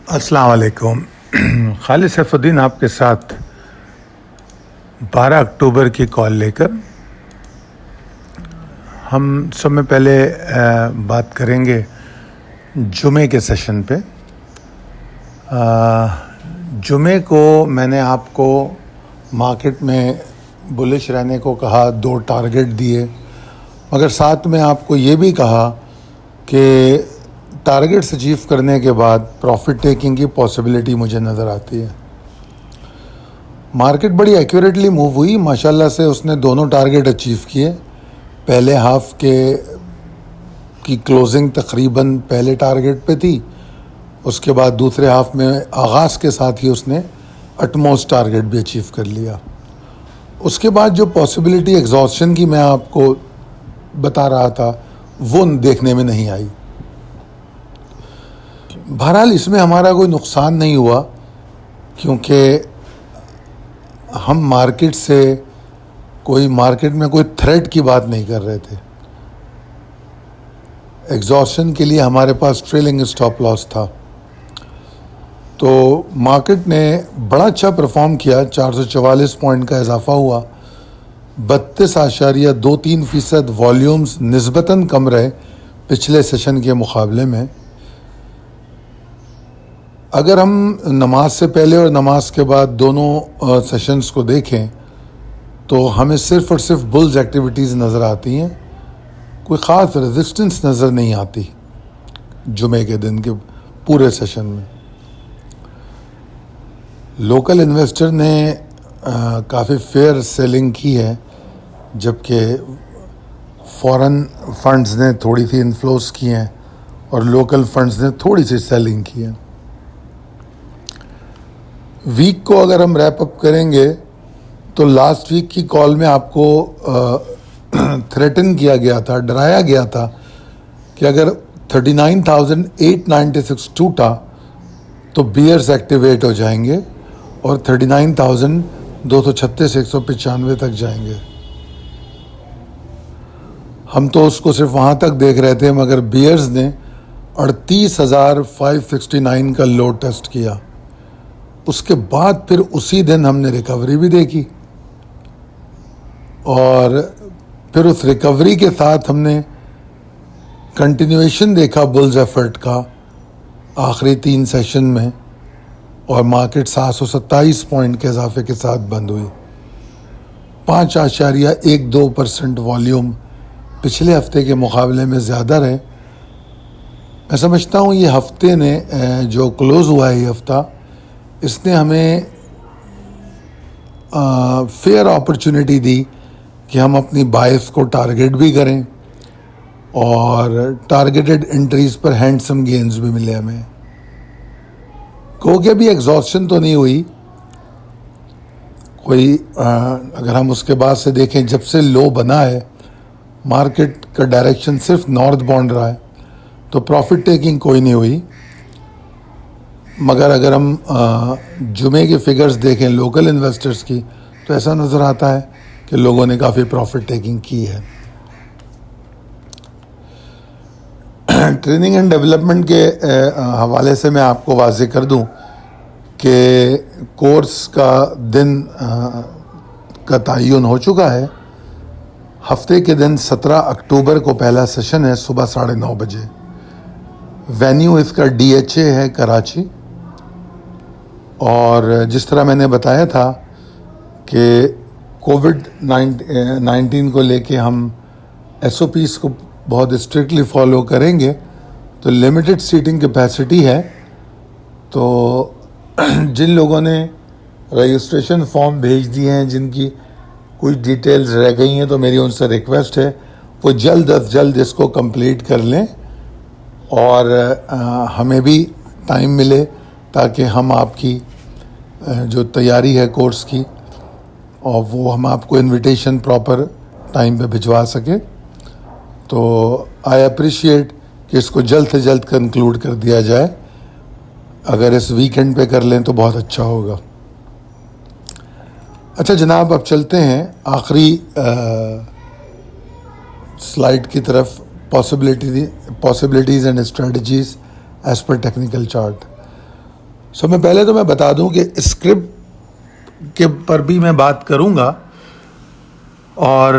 अस्सलाम वालेकुम। खालिद सैफुद्दीन आपके साथ 12 अक्टूबर की कॉल लेकर हम सब में पहले बात करेंगे जुमे के सेशन पे। जुमे को मैंने आपको मार्केट में बुलिश रहने को कहा, 2 टारगेट दिए, मगर साथ में आपको ये भी कहा कि टारगेट्स अचीव करने के बाद प्रॉफिट टेकिंग की पॉसिबिलिटी मुझे नज़र आती है। मार्केट बड़ी एक्यूरेटली मूव हुई, माशाल्लाह से उसने दोनों टारगेट अचीव किए। पहले हाफ की क्लोजिंग तकरीबन पहले टारगेट पे थी, उसके बाद दूसरे हाफ में आगाज़ के साथ ही उसने अटमोस्ट टारगेट भी अचीव कर लिया। उसके बाद जो पॉसिबिलिटी एग्जॉस्शन की मैं आपको बता रहा था वो देखने में नहीं आई। बहरहाल इसमें हमारा कोई नुकसान नहीं हुआ, क्योंकि हम मार्केट में कोई थ्रेट की बात नहीं कर रहे थे। एग्जॉस्शन के लिए हमारे पास ट्रेलिंग स्टॉप लॉस था। तो मार्केट ने बड़ा अच्छा परफॉर्म किया, 444 पॉइंट का इजाफा हुआ, 32.23% वॉल्यूम्स निस्बतन कम रहे पिछले सेशन के मुकाबले में। अगर हम नमाज से पहले और नमाज के बाद दोनों सेशंस को देखें तो हमें सिर्फ़ और सिर्फ बुल्स एक्टिविटीज़ नज़र आती हैं, कोई ख़ास रेजिस्टेंस नज़र नहीं आती जुमे के दिन के पूरे सेशन में। लोकल इन्वेस्टर ने काफ़ी फेयर सेलिंग की है, जबकि फॉरेन फंड्स ने थोड़ी सी इन्फ्लोस की हैं और लोकल फंड्स ने थोड़ी सी सेलिंग की है। वीक को अगर हम रैप अप करेंगे तो लास्ट वीक की कॉल में आपको थ्रेटन किया गया था, डराया गया था कि अगर 39,896 टूटा तो बियर्स एक्टिवेट हो जाएंगे और 39,236 195 तक जाएंगे। हम तो उसको सिर्फ वहाँ तक देख रहे थे, मगर बियर्स ने 38,569 का लो टेस्ट किया। उसके बाद फिर उसी दिन हमने रिकवरी भी देखी और फिर उस रिकवरी के साथ हमने कंटिन्यूएशन देखा बुल्स एफर्ट का आखिरी 3 सेशन में, और मार्केट 727 पॉइंट के इजाफे के साथ बंद हुई। 5.12% वॉल्यूम पिछले हफ्ते के मुकाबले में ज़्यादा रहे। मैं समझता हूँ ये हफ्ते ने जो क्लोज़ हुआ है ये हफ्ता, इसने हमें फेयर अपॉर्चुनिटी दी कि हम अपनी बाइस को टारगेट भी करें और टारगेटेड एंट्रीज पर हैंडसम गेन्स भी मिले हमें। क्योंकि अभी एग्जॉस्शन तो नहीं हुई कोई। अगर हम उसके बाद से देखें, जब से लो बना है मार्केट का डायरेक्शन सिर्फ नॉर्थ बाउंड रहा है, तो प्रॉफिट टेकिंग कोई नहीं हुई। मगर अगर हम जुमे के फिगर्स देखें लोकल इन्वेस्टर्स की, तो ऐसा नज़र आता है कि लोगों ने काफ़ी प्रॉफिट टेकिंग की है। ट्रेनिंग एंड डेवलपमेंट के हवाले से मैं आपको वाज़ेह कर दूं कि कोर्स का दिन का तयन हो चुका है। हफ्ते के दिन 17 अक्टूबर को पहला सेशन है, सुबह 9:30 बजे। वेन्यू इसका DHA है, कराची। और जिस तरह मैंने बताया था कि कोविड-19 को लेके हम SOPs को बहुत स्ट्रिक्टली फॉलो करेंगे, तो लिमिटेड सीटिंग कैपेसिटी है। तो जिन लोगों ने रजिस्ट्रेशन फॉर्म भेज दिए हैं, जिनकी कुछ डिटेल्स रह गई हैं, तो मेरी उनसे रिक्वेस्ट है वो जल्द अज जल्द इसको कंप्लीट कर लें और हमें भी टाइम मिले ताकि हम आपकी जो तैयारी है कोर्स की, और वो हम आपको इनविटेशन प्रॉपर टाइम पे भिजवा सकें। तो आई अप्रिशिएट कि इसको जल्द से जल्द कंक्लूड कर दिया जाए। अगर इस वीकेंड पे कर लें तो बहुत अच्छा होगा। अच्छा जनाब, अब चलते हैं आखिरी स्लाइड की तरफ, possibilities and strategies as per technical chart. मैं पहले तो मैं बता दूं कि स्क्रिप्ट के पर भी मैं बात करूंगा, और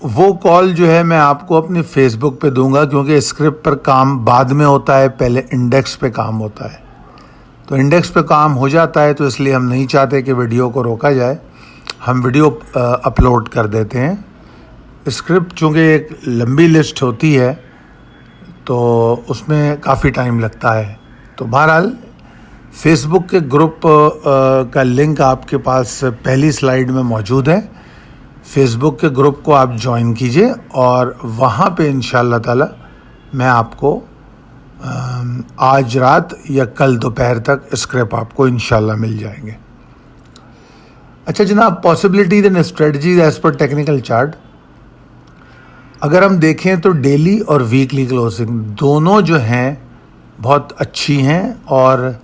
वो कॉल जो है मैं आपको अपने फेसबुक पे दूंगा, क्योंकि स्क्रिप्ट पर काम बाद में होता है, पहले इंडेक्स पे काम होता है। तो इंडेक्स पे काम हो जाता है, तो इसलिए हम नहीं चाहते कि वीडियो को रोका जाए, हम वीडियो अपलोड कर देते हैं। स्क्रिप्ट चूँकि एक लंबी लिस्ट होती है तो उसमें काफ़ी टाइम लगता है। तो बहरहाल फेसबुक के ग्रुप का लिंक आपके पास पहली स्लाइड में मौजूद है। फेसबुक के ग्रुप को आप ज्वाइन कीजिए और वहाँ पे इंशाअल्लाह ताला मैं आपको आज रात या कल दोपहर तक स्क्रिप्ट आपको इंशाअल्लाह मिल जाएंगे। अच्छा जनाब, possibilities and strategies as per technical chart अगर हम देखें तो डेली और वीकली क्लोजिंग दोनों जो हैं बहुत अच्छी हैं और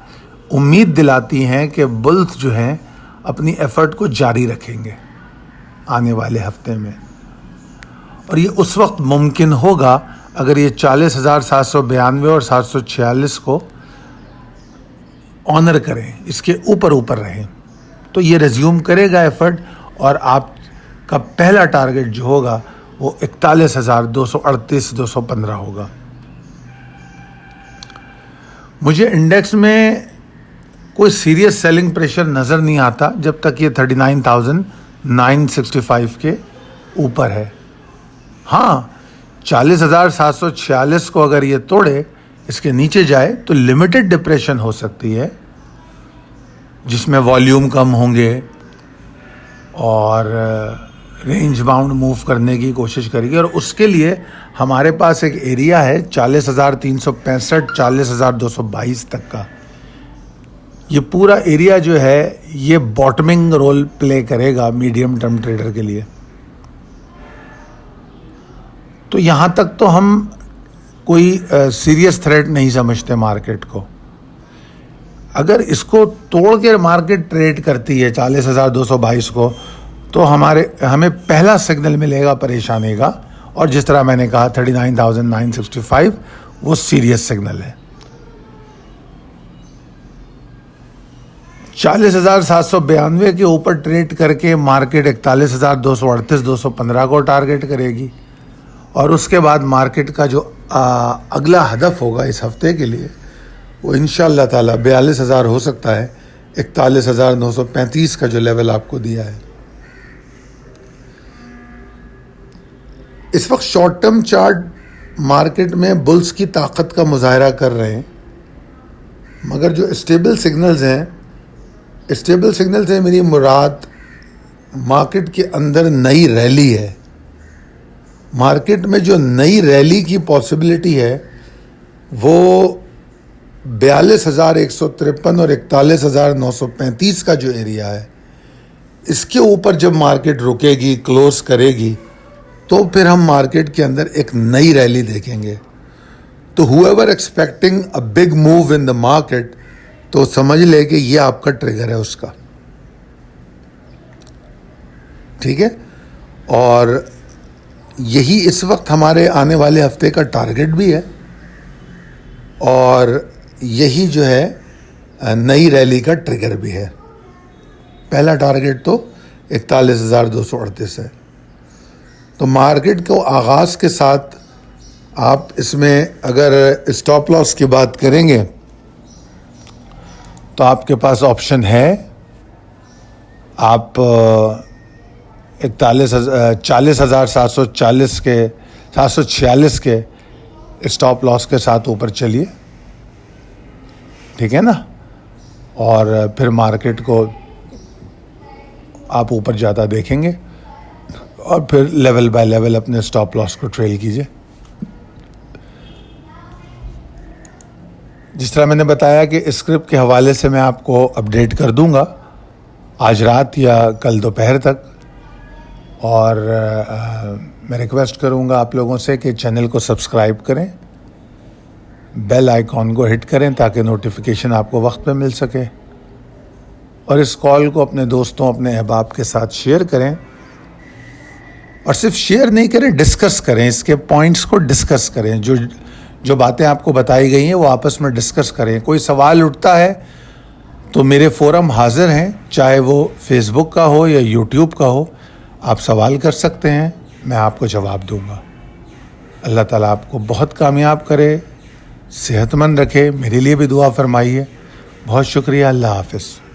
उम्मीद दिलाती हैं कि बुल्स जो हैं अपनी एफर्ट को जारी रखेंगे आने वाले हफ्ते में। और ये उस वक्त मुमकिन होगा अगर ये 40,792 और 746 को ऑनर करें, इसके ऊपर ऊपर रहें, तो ये रिज्यूम करेगा एफर्ट और आपका पहला टारगेट जो होगा वो 41,238-215 होगा। मुझे इंडेक्स में कोई सीरियस सेलिंग प्रेशर नज़र नहीं आता जब तक ये 39,965 के ऊपर है। हाँ, 40,746 को अगर ये तोड़े, इसके नीचे जाए तो लिमिटेड डिप्रेशन हो सकती है जिसमें वॉल्यूम कम होंगे और रेंज बाउंड मूव करने की कोशिश करेगी। और उसके लिए हमारे पास एक एरिया है 40,365 40,222 तक का। ये पूरा एरिया जो है ये बॉटमिंग रोल प्ले करेगा मीडियम टर्म ट्रेडर के लिए। तो यहाँ तक तो हम कोई सीरियस थ्रेट नहीं समझते मार्केट को। अगर इसको तोड़ के मार्केट ट्रेड करती है 40,222 को, तो हमें पहला सिग्नल मिलेगा परेशानी का, और जिस तरह मैंने कहा 39,965 वो सीरियस सिग्नल है। 40,792 के ऊपर ट्रेड करके मार्केट 41,238-215 को टारगेट करेगी, और उसके बाद मार्केट का जो अगला हदफ होगा इस हफ्ते के लिए वो इंशाअल्लाह ताला 42,000 हो सकता है, 41,935 का जो लेवल आपको दिया है। इस वक्त शॉर्ट टर्म चार्ट मार्केट में बुल्स की ताकत का मुजाहरा कर रहे हैं, मगर जो स्टेबल सिग्नल्स हैं, स्टेबल सिग्नल से मेरी मुराद मार्केट के अंदर नई रैली है। मार्केट में जो नई रैली की पॉसिबिलिटी है वो 42,153 और 41,935 का जो एरिया है, इसके ऊपर जब मार्केट रुकेगी, क्लोज करेगी, तो फिर हम मार्केट के अंदर एक नई रैली देखेंगे। तो however expecting a big move in the market, तो समझ ले कि ये आपका ट्रिगर है उसका, ठीक है। और यही इस वक्त हमारे आने वाले हफ्ते का टारगेट भी है, और यही जो है नई रैली का ट्रिगर भी है। पहला टारगेट तो 41,238 है। तो मार्केट को आगाज़ के साथ आप इसमें अगर स्टॉप लॉस की बात करेंगे तो आपके पास ऑप्शन है, आप 40,740 के 746 के स्टॉप लॉस के साथ ऊपर चलिए, ठीक है ना। और फिर मार्केट को आप ऊपर ज़्यादा देखेंगे और फिर लेवल बाय लेवल अपने स्टॉप लॉस को ट्रेल कीजिए। जिस तरह मैंने बताया कि स्क्रिप्ट के हवाले से मैं आपको अपडेट कर दूंगा आज रात या कल दोपहर तक, और मैं रिक्वेस्ट करूंगा आप लोगों से कि चैनल को सब्सक्राइब करें, बेल आइकॉन को हिट करें ताकि नोटिफिकेशन आपको वक्त पे मिल सके, और इस कॉल को अपने दोस्तों, अपने अहबाब के साथ शेयर करें। और सिर्फ शेयर नहीं करें, डिस्कस करें, इसके पॉइंट्स को डिस्कस करें। जो बातें आपको बताई गई हैं वो आपस में डिस्कस करें। कोई सवाल उठता है तो मेरे फोरम हाजिर हैं, चाहे वो फेसबुक का हो या यूट्यूब का हो। आप सवाल कर सकते हैं, मैं आपको जवाब दूंगा। अल्लाह ताला आपको बहुत कामयाब करे, सेहतमंद रखे। मेरे लिए भी दुआ फरमाइए। बहुत शुक्रिया। अल्लाह हाफ़िज़।